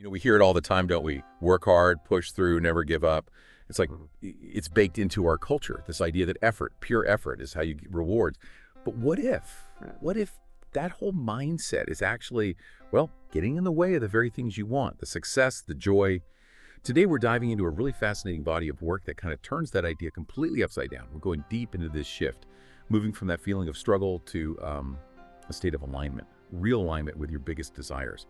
We hear it all the time, don't we? Work hard, push through, never give up. It's like it's baked into our culture, this idea that effort, pure effort, is how you get rewards. But what if? What if that whole mindset is actually, well, getting in the way of the very things you want, the success, the joy? Today, we're diving into a really fascinating body of work that kind of turns that idea completely upside down. We're going deep into this shift, moving from that feeling of struggle to a state of alignment, real alignment with your biggest desires.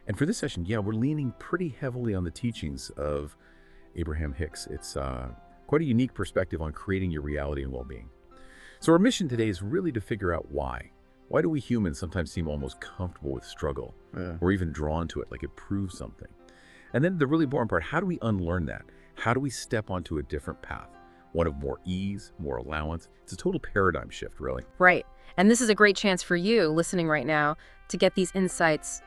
And for this session, we're leaning pretty heavily on the teachings of Abraham Hicks. It's quite a unique perspective on creating your reality and well-being. So our mission today is really to figure out why. Why do we humans sometimes seem almost comfortable with struggle or even drawn to it, like it proves something? And then the really important part, how do we unlearn that? How do we step onto a different path? One of more ease, more allowance. It's a total paradigm shift, really. Right. And this is a great chance for you listening right now to get these insights,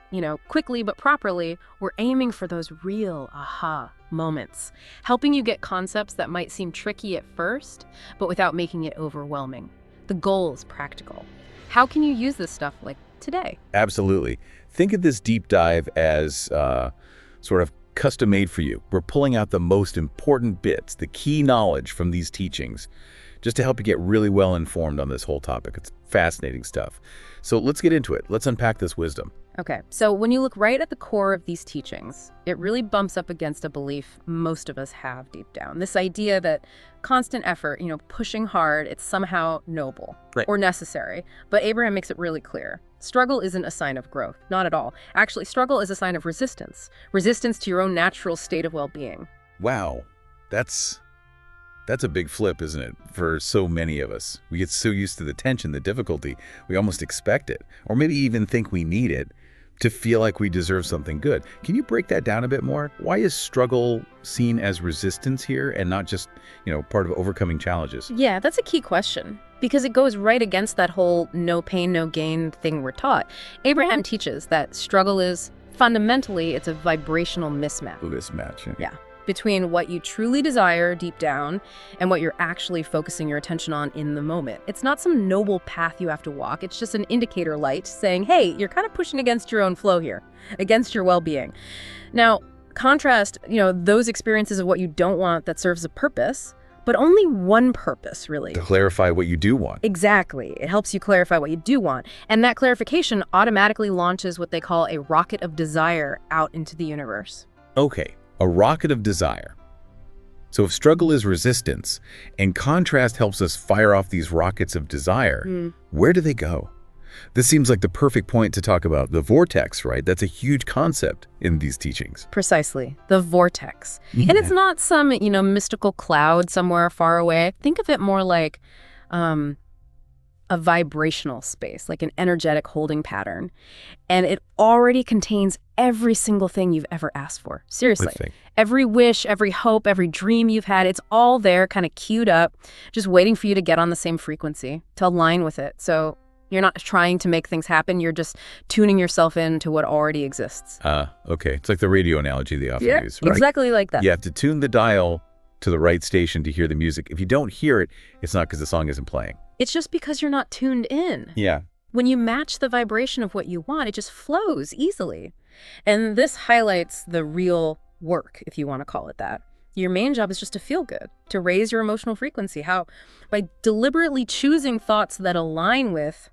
quickly but properly. We're aiming for those real aha moments, helping you get concepts that might seem tricky at first, but without making it overwhelming. The goal is practical. How can you use this stuff like today? Absolutely. Think of this deep dive as sort of custom made for you. We're pulling out the most important bits, the key knowledge from these teachings, just to help you get really well informed on this whole topic. It's fascinating stuff. So let's get into it. Let's unpack this wisdom. Okay, so when you look right at the core of these teachings, it really bumps up against a belief most of us have deep down. This idea that constant effort, pushing hard, it's somehow noble or necessary. But Abraham makes it really clear. Struggle isn't a sign of growth, not at all. Actually, struggle is a sign of resistance to your own natural state of well-being. Wow, that's a big flip, isn't it, for so many of us? We get so used to the tension, the difficulty, we almost expect it, or maybe even think we need it to feel like we deserve something good. Can you break that down a bit more? Why is struggle seen as resistance here and not just, part of overcoming challenges? Yeah, that's a key question, because it goes right against that whole no pain, no gain thing we're taught. Abraham teaches that struggle is fundamentally, it's a vibrational mismatch. Yeah. Between what you truly desire deep down and what you're actually focusing your attention on in the moment. It's not some noble path you have to walk. It's just an indicator light saying, hey, you're kind of pushing against your own flow here, against your well-being. Now, contrast, those experiences of what you don't want that serves a purpose, but only one purpose, really. To clarify what you do want. Exactly. It helps you clarify what you do want. And that clarification automatically launches what they call a rocket of desire out into the universe. Okay. A rocket of desire. So if struggle is resistance and contrast helps us fire off these rockets of desire, where do they go? This seems like the perfect point to talk about the vortex, right? That's a huge concept in these teachings. Precisely. The vortex. Yeah. And it's not some, mystical cloud somewhere far away. Think of it more like a vibrational space, like an energetic holding pattern. And it already contains every single thing you've ever asked for. Seriously. Every wish, every hope, every dream you've had, it's all there kind of queued up, just waiting for you to get on the same frequency, to align with it. So you're not trying to make things happen. You're just tuning yourself into what already exists. Okay. It's like the radio analogy they often use, right? Exactly like that. You have to tune the dial to the right station to hear the music. If you don't hear it, it's not because the song isn't playing. It's just because you're not tuned in. Yeah. When you match the vibration of what you want, it just flows easily. And this highlights the real work, if you want to call it that. Your main job is just to feel good, to raise your emotional frequency. How? By deliberately choosing thoughts that align with,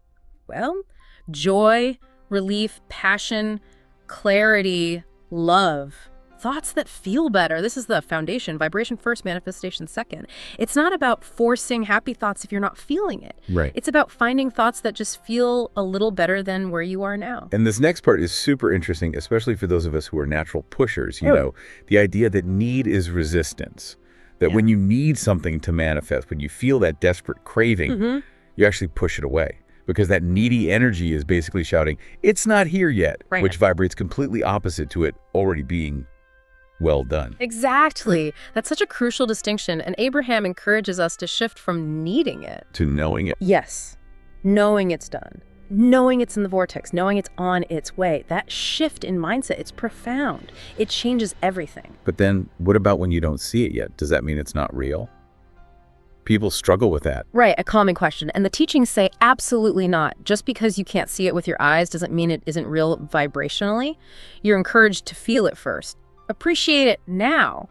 joy, relief, passion, clarity, love. Thoughts that feel better. This is the foundation. Vibration first, manifestation second. It's not about forcing happy thoughts if you're not feeling it. Right. It's about finding thoughts that just feel a little better than where you are now. And this next part is super interesting, especially for those of us who are natural pushers. The idea that need is resistance. That when you need something to manifest, when you feel that desperate craving, you actually push it away. Because that needy energy is basically shouting, it's not here yet, which vibrates completely opposite to it already being well done. Exactly. That's such a crucial distinction, and Abraham encourages us to shift from needing it to knowing it. Yes. Knowing it's done. Knowing it's in the vortex. Knowing it's on its way. That shift in mindset, it's profound. It changes everything. But then what about when you don't see it yet? Does that mean it's not real? People struggle with that. Right, a common question. And the teachings say absolutely not. Just because you can't see it with your eyes doesn't mean it isn't real vibrationally. You're encouraged to feel it first. Appreciate it now.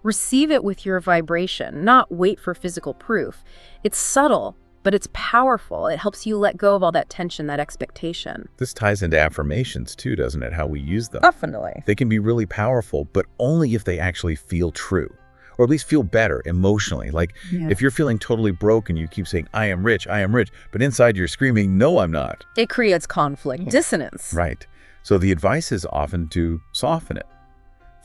Receive it with your vibration, not wait for physical proof. It's subtle, but it's powerful. It helps you let go of all that tension, that expectation. This ties into affirmations too, doesn't it? How we use them. Definitely. They can be really powerful, but only if they actually feel true. Or at least feel better emotionally. Like if you're feeling totally broke and you keep saying, I am rich, but inside you're screaming, no, I'm not. It creates conflict, dissonance. Right. So the advice is often to soften it.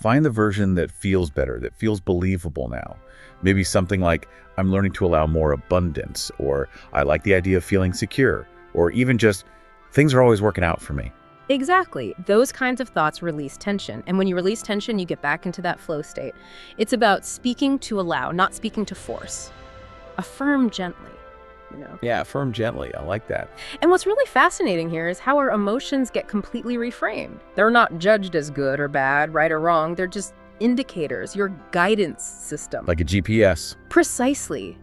Find the version that feels better, that feels believable now. Maybe something like, I'm learning to allow more abundance, or I like the idea of feeling secure, or even just, things are always working out for me. Exactly. Those kinds of thoughts release tension. And when you release tension, you get back into that flow state. It's about speaking to allow, not speaking to force. Affirm gently, you know. Yeah, affirm gently. I like that. And what's really fascinating here is how our emotions get completely reframed. They're not judged as good or bad, right or wrong. They're just indicators, your guidance system. Like a GPS. Precisely.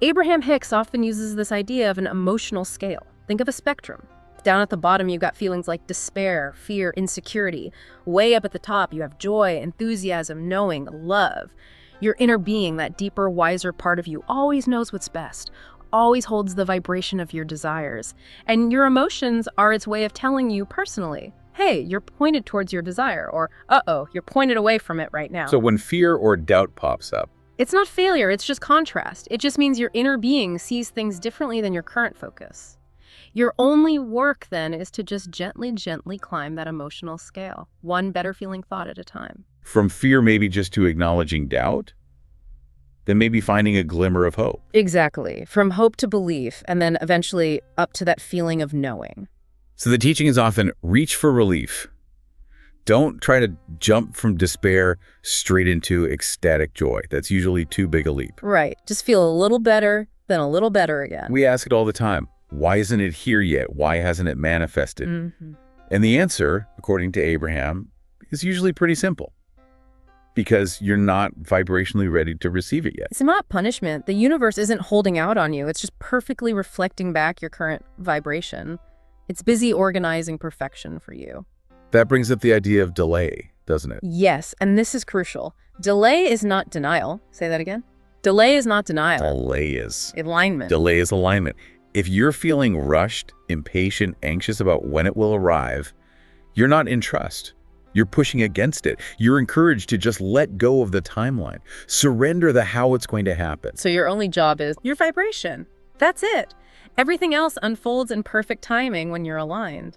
Abraham Hicks often uses this idea of an emotional scale. Think of a spectrum. Down at the bottom, you've got feelings like despair, fear, insecurity. Way up at the top, you have joy, enthusiasm, knowing, love. Your inner being, that deeper, wiser part of you, always knows what's best, always holds the vibration of your desires. And your emotions are its way of telling you personally, hey, you're pointed towards your desire, or uh-oh, you're pointed away from it right now. So when fear or doubt pops up, it's not failure, it's just contrast. It just means your inner being sees things differently than your current focus. Your only work then is to just gently climb that emotional scale, one better feeling thought at a time. From fear maybe just to acknowledging doubt, then maybe finding a glimmer of hope. Exactly. From hope to belief, and then eventually up to that feeling of knowing. So the teaching is often reach for relief. Don't try to jump from despair straight into ecstatic joy. That's usually too big a leap. Right. Just feel a little better, then a little better again. We ask it all the time. Why isn't it here yet? Why hasn't it manifested? Mm-hmm. And the answer, according to Abraham, is usually pretty simple. Because you're not vibrationally ready to receive it yet. It's not punishment. The universe isn't holding out on you. It's just perfectly reflecting back your current vibration. It's busy organizing perfection for you. That brings up the idea of delay, doesn't it? Yes, and this is crucial. Delay is not denial. Say that again. Delay is not denial. Delay is alignment. Delay is alignment. If you're feeling rushed, impatient, anxious about when it will arrive, you're not in trust. You're pushing against it. You're encouraged to just let go of the timeline. Surrender the how it's going to happen. So your only job is your vibration. That's it. Everything else unfolds in perfect timing when you're aligned.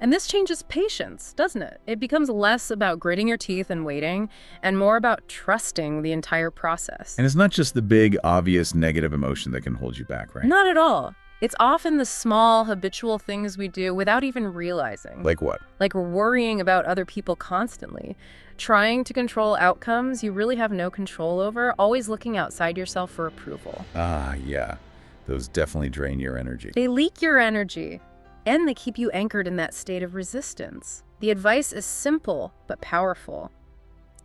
And this changes patience, doesn't it? It becomes less about gritting your teeth and waiting, and more about trusting the entire process. And it's not just the big, obvious negative emotion that can hold you back, right? Not at all. It's often the small, habitual things we do without even realizing. Like what? Like worrying about other people constantly. Trying to control outcomes you really have no control over. Always looking outside yourself for approval. Ah, yeah. Those definitely drain your energy. They leak your energy. And they keep you anchored in that state of resistance. The advice is simple but powerful.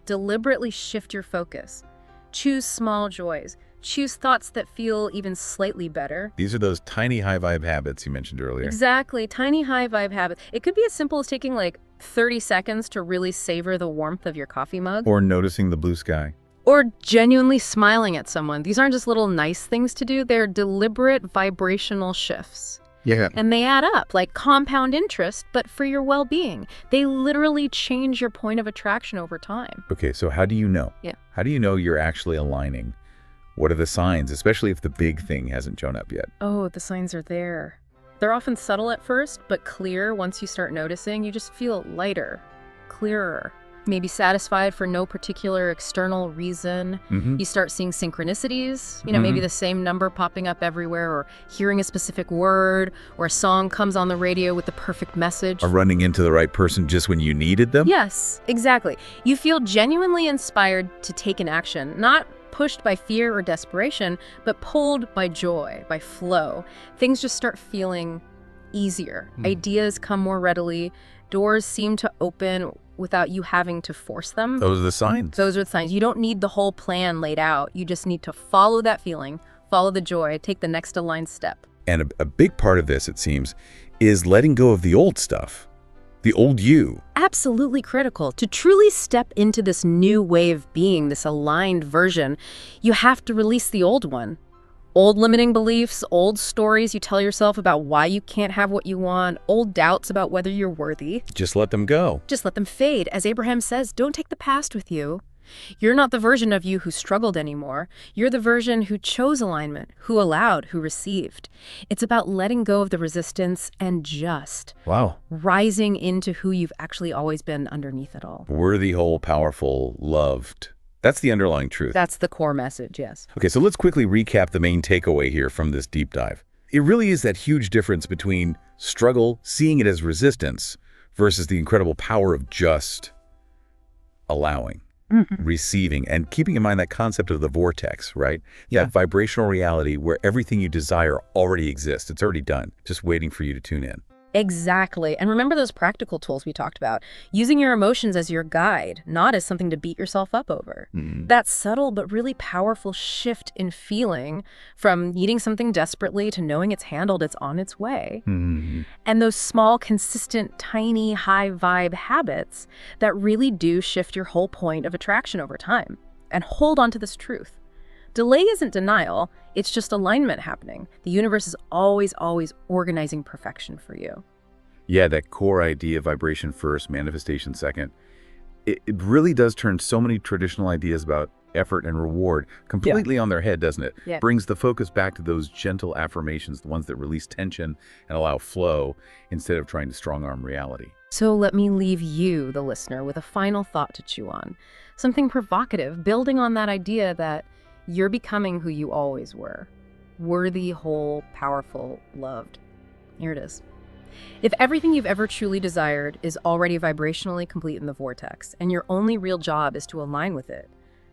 Deliberately shift your focus. Choose small joys. Choose thoughts that feel even slightly better. These are those tiny high vibe habits you mentioned earlier. Exactly. Tiny high vibe habits. It could be as simple as taking like 30 seconds to really savor the warmth of your coffee mug. Or noticing the blue sky. Or genuinely smiling at someone. These aren't just little nice things to do. They're deliberate vibrational shifts. Yeah. And they add up like compound interest, but for your well-being. They literally change your point of attraction over time. Okay, so how do you know? Yeah. How do you know you're actually aligning? What are the signs, especially if the big thing hasn't shown up yet? Oh, the signs are there. They're often subtle at first, but clear once you start noticing. You just feel lighter, clearer, maybe satisfied for no particular external reason. Mm-hmm. You start seeing synchronicities, maybe the same number popping up everywhere, or hearing a specific word, or a song comes on the radio with the perfect message. Or running into the right person just when you needed them? Yes, exactly. You feel genuinely inspired to take an action, not pushed by fear or desperation, but pulled by joy, by flow. Things just start feeling easier. Ideas come more readily. Doors seem to open without you having to force them. Those are the signs. Those are the signs. You don't need the whole plan laid out. You just need to follow that feeling, follow the joy, take the next aligned step. And a big part of this, it seems, is letting go of the old stuff, the old you. Absolutely critical. To truly step into this new way of being, this aligned version, you have to release the old one. Old limiting beliefs, old stories you tell yourself about why you can't have what you want, old doubts about whether you're worthy. Just let them go. Just let them fade. As Abraham says, don't take the past with you. You're not the version of you who struggled anymore. You're the version who chose alignment, who allowed, who received. It's about letting go of the resistance and just rising into who you've actually always been underneath it all. Worthy, whole, powerful, loved. That's the underlying truth. That's the core message, yes. Okay, so let's quickly recap the main takeaway here from this deep dive. It really is that huge difference between struggle, seeing it as resistance, versus the incredible power of just allowing. Receiving, and keeping in mind that concept of the vortex, right? Yeah. That vibrational reality where everything you desire already exists. It's already done, just waiting for you to tune in. Exactly. And remember those practical tools we talked about, using your emotions as your guide, not as something to beat yourself up over. That subtle but really powerful shift in feeling from needing something desperately to knowing it's handled, it's on its way. And those small, consistent, tiny, high vibe habits that really do shift your whole point of attraction over time. And hold on to this truth. Delay isn't denial, it's just alignment happening. The universe is always, always organizing perfection for you. Yeah, that core idea, vibration first, manifestation second, it really does turn so many traditional ideas about effort and reward completely on their head, doesn't it? Yeah. Brings the focus back to those gentle affirmations, the ones that release tension and allow flow instead of trying to strong-arm reality. So let me leave you, the listener, with a final thought to chew on. Something provocative, building on that idea that you're becoming who you always were. Worthy, whole, powerful, loved. Here it is. If everything you've ever truly desired is already vibrationally complete in the vortex, and your only real job is to align with it,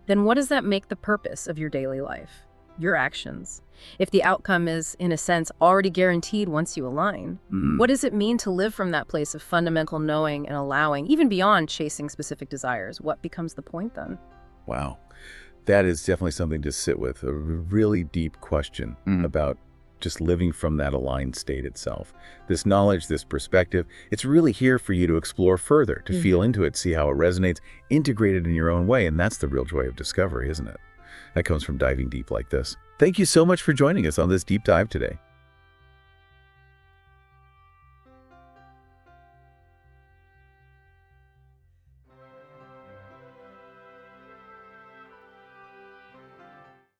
then what does that make the purpose of your daily life? Your actions. If the outcome is, in a sense, already guaranteed once you align, what does it mean to live from that place of fundamental knowing and allowing, even beyond chasing specific desires? What becomes the point then? Wow. That is definitely something to sit with, a really deep question about just living from that aligned state itself. This knowledge, this perspective, it's really here for you to explore further, to feel into it, see how it resonates, integrate it in your own way, and that's the real joy of discovery, isn't it? That comes from diving deep like this. Thank you so much for joining us on this deep dive today.